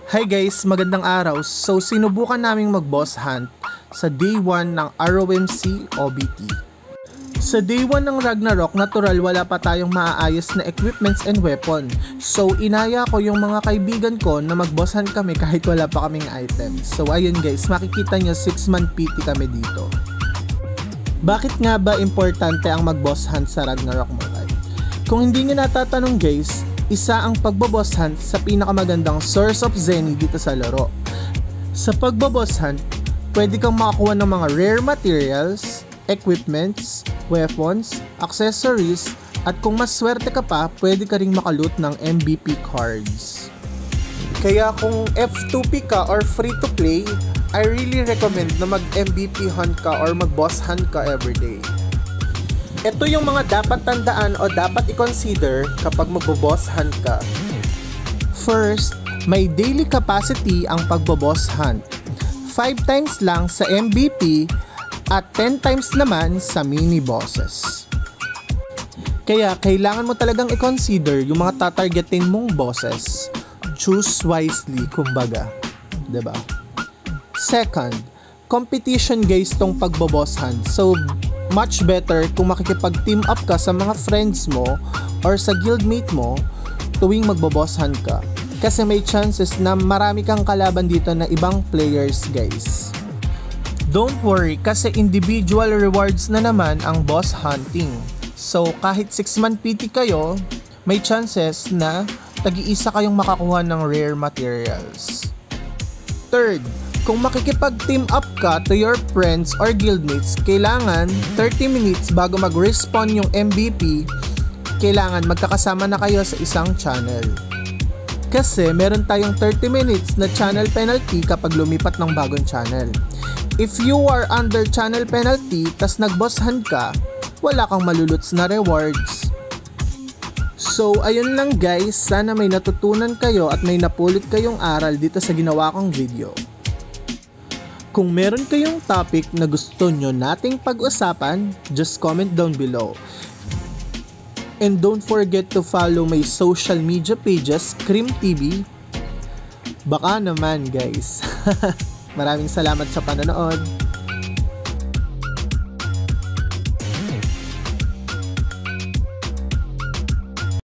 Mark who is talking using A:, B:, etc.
A: Hi guys, magandang araw. So sinubukan naming mag-boss hunt sa day 1 ng ROMC OBT. Sa day 1 ng Ragnarok, natural wala pa tayong maaayos na equipments and weapon. So inaya ko yung mga kaibigan ko na mag-boss hunt kami kahit wala pa kaming items. So ayun guys, makikita nyo 6-man PT kami dito. Bakit nga ba importante ang mag-boss hunt sa Ragnarok Mobile? Kung hindi nyo natatanong guys, isa ang pagboboss hunt sa pinakamagandang source of Zenny dito sa laro. Sa pagboboss hunt, pwede kang makakuha ng mga rare materials, equipments, weapons, accessories, at kung mas swerte ka pa, pwede ka ring makaloot ng MVP cards. Kaya kung F2P ka or free to play, I really recommend na mag-MVP hunt ka or mag-boss hunt ka everyday. Ito yung mga dapat tandaan o dapat i-consider kapag magbo-boss hunt ka. First, may daily capacity ang pagbo-boss hunt. 5 times lang sa MVP at 10 times naman sa mini bosses. Kaya kailangan mo talagang i-consider yung mga tatargetin mong bosses. Choose wisely, kumbaga. Diba? Second, competition guys tong pagbo-boss hunt. So, much better kung makikipag-team up ka sa mga friends mo or sa guildmate mo tuwing magbo-boss hunt ka. Kasi may chances na marami kang kalaban dito na ibang players guys. Don't worry kasi individual rewards na naman ang boss hunting. So kahit 6-man PT kayo, may chances na tag-iisa kayong makakuha ng rare materials. Third, kung makikipag-team up ka to your friends or guildmates, kailangan 30 minutes bago mag-respawn yung MVP, kailangan magkakasama na kayo sa isang channel. Kasi meron tayong 30 minutes na channel penalty kapag lumipat ng bagong channel. If you are under channel penalty, tas nag-boss hunt ka, wala kang maluluts na rewards. So ayun lang guys, sana may natutunan kayo at may napulot kayong aral dito sa ginawa kong video. Kung meron kayong topic na gusto nyo nating pag-usapan, just comment down below. And don't forget to follow my social media pages, Cream TV. Baka naman guys. Maraming salamat sa panonood.